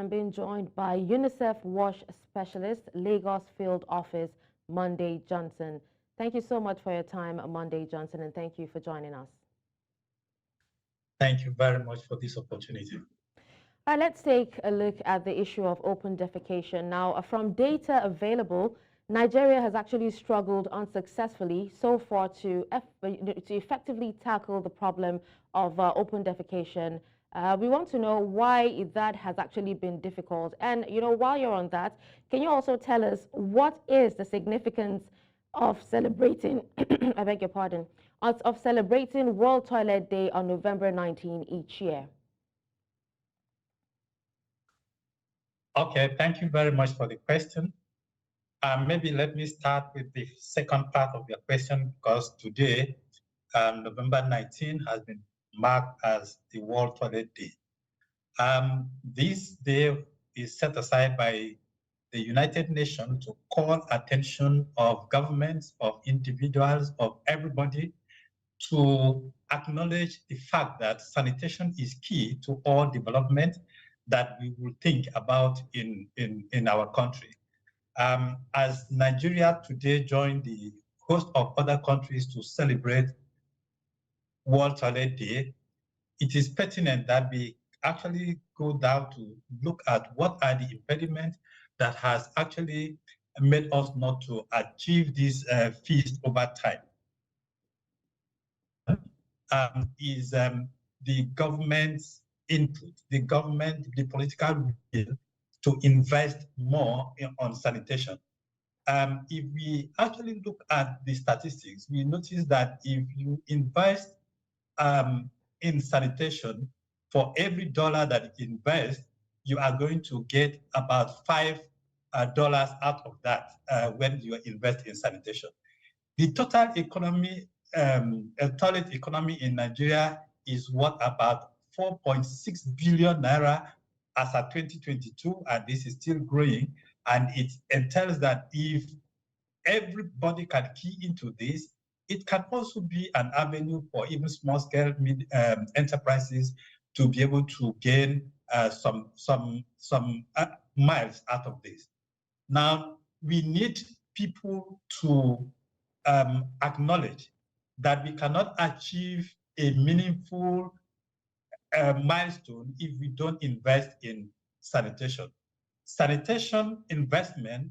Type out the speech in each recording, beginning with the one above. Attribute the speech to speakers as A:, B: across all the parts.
A: I'm being joined by UNICEF WASH Specialist, Lagos Field Office, Monday Johnson. Thank you so much for your time, Monday Johnson, and thank you for joining us.
B: Thank you very much for this opportunity.
A: Let's take a look at the issue of open defecation. Now, from data available, Nigeria has actually struggled unsuccessfully so far to effectively tackle the problem of open defecation. We want to know why that has actually been difficult. And, while you're on that, can you also tell us what is the significance of celebrating, I beg your pardon, of celebrating World Toilet Day on November 19 each year?
B: Okay, thank you very much for the question. Maybe let me start with the second part of your question, because today, November 19, has been marked as the World Toilet Day. This day is set aside by the United Nations to call attention of governments, of individuals, of everybody, to acknowledge the fact that sanitation is key to all development that we will think about in our country. As Nigeria today joined the host of other countries to celebrate World Toilet Day, it is pertinent that we actually go down to look at what are the impediments that has actually made us not to achieve this feast over time. Is the government's input, the political will to invest more on sanitation. If we actually look at the statistics, we notice that if you invest in sanitation, for every dollar that you invest, you are going to get about $5 out of that when you invest in sanitation. The total economy, toilet economy in Nigeria is worth about 4.6 billion naira as of 2022, and this is still growing. And it entails that if everybody can key into this, it can also be an avenue for even small-scale enterprises to be able to gain some miles out of this. Now, we need people to acknowledge that we cannot achieve a meaningful milestone if we don't invest in sanitation. Sanitation investment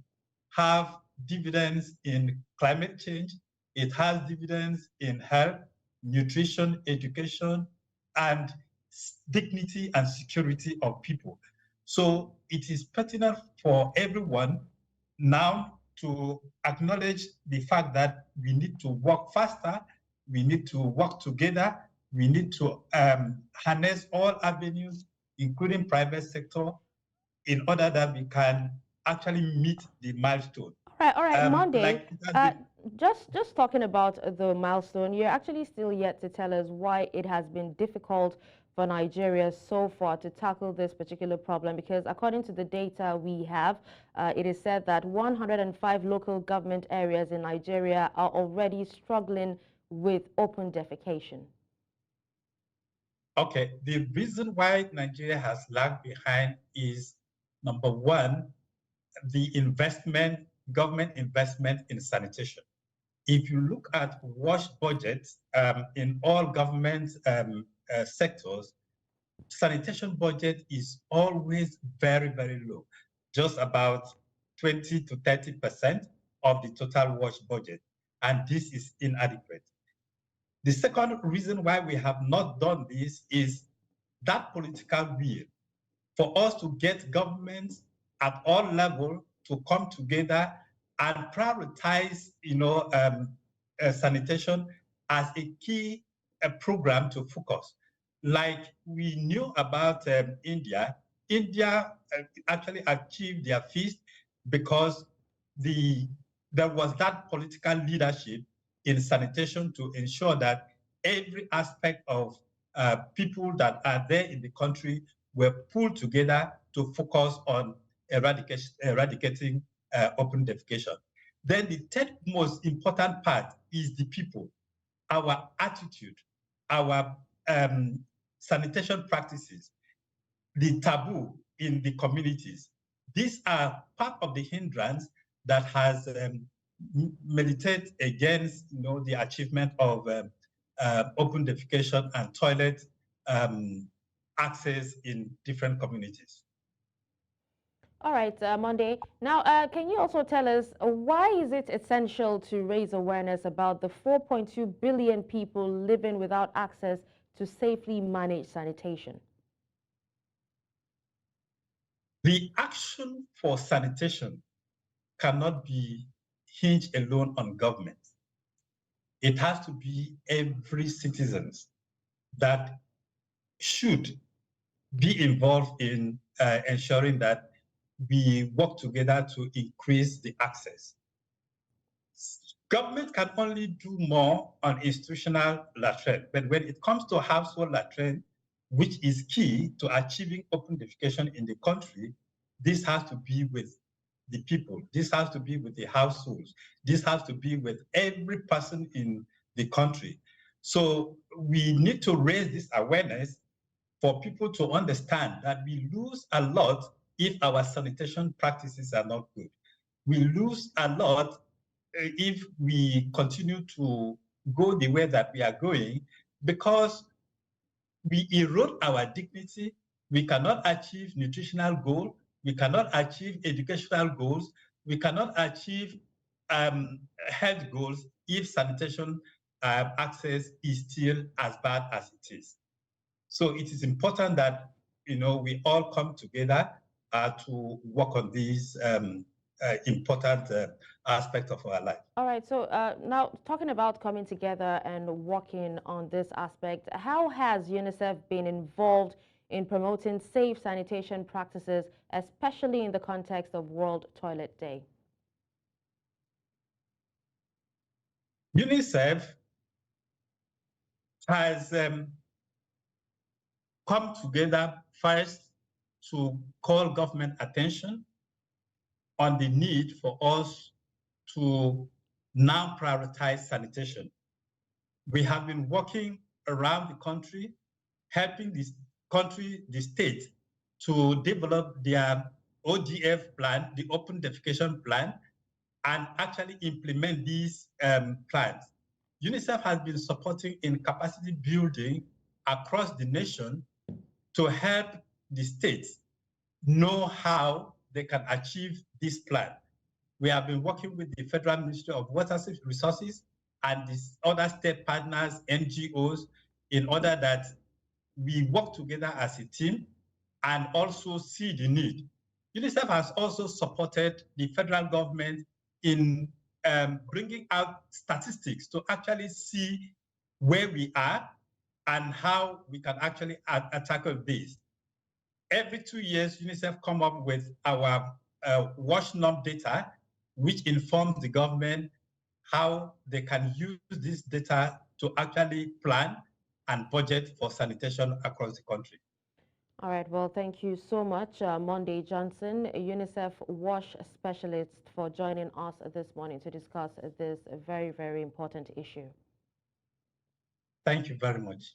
B: have dividends in climate change. It has dividends in health, nutrition, education, and dignity and security of people. So it is pertinent for everyone now to acknowledge the fact that we need to work faster, we need to work together, we need to harness all avenues, including private sector, in order that we can actually meet the milestone.
A: All right, Monday. Just talking about the milestone, you're actually still yet to tell us why it has been difficult for Nigeria so far to tackle this particular problem, because according to the data we have, it is said that 105 local government areas in Nigeria are already struggling with open defecation.
B: Okay, the reason why Nigeria has lagged behind is, number one, the government investment in sanitation. If you look at WASH budgets in all government sectors, sanitation budget is always very, very low, just about 20 to 30% of the total WASH budget, and this is inadequate. The second reason why we have not done this is that political will for us to get governments at all levels to come together and prioritize, sanitation as a key program to focus. Like we knew about India. India actually achieved their feast because there was that political leadership in sanitation to ensure that every aspect of people that are there in the country were pulled together to focus on eradicating open defecation. Then the third most important part is the people, our attitude, our sanitation practices, the taboo in the communities. These are part of the hindrance that has militated against, the achievement of open defecation and toilet access in different communities.
A: All right, Monday. Now, can you also tell us why is it essential to raise awareness about the 4.2 billion people living without access to safely managed sanitation?
B: The action for sanitation cannot be hinged alone on government. It has to be every citizen that should be involved in ensuring that we work together to increase the access. Government can only do more on institutional latrine, but when it comes to household latrine, which is key to achieving open defecation in the country, this has to be with the people. This has to be with the households. This has to be with every person in the country. So we need to raise this awareness for people to understand that we lose a lot if our sanitation practices are not good. We lose a lot if we continue to go the way that we are going, because we erode our dignity. We cannot achieve nutritional goals. We cannot achieve educational goals. We cannot achieve health goals if sanitation access is still as bad as it is. So it is important that we all come together to work on these important aspects of our life.
A: All right, so now talking about coming together and working on this aspect, how has UNICEF been involved in promoting safe sanitation practices, especially in the context of World Toilet Day?
B: UNICEF has come together first to call government attention on the need for us to now prioritize sanitation. We have been working around the country, helping the state, to develop their ODF plan, the open defecation plan, and actually implement these plans. UNICEF has been supporting in capacity building across the nation to help the states know how they can achieve this plan. We have been working with the Federal Ministry of Water Resources and these other state partners, NGOs, in order that we work together as a team and also see the need. UNICEF has also supported the federal government in bringing out statistics to actually see where we are and how we can actually tackle this. Every 2 years, UNICEF come up with our wash norm data, which informs the government how they can use this data to actually plan and budget for sanitation across the country.
A: All right, well, thank you so much, Monday Johnson, a UNICEF WASH specialist, for joining us this morning to discuss this very, very important issue.
B: Thank you very much.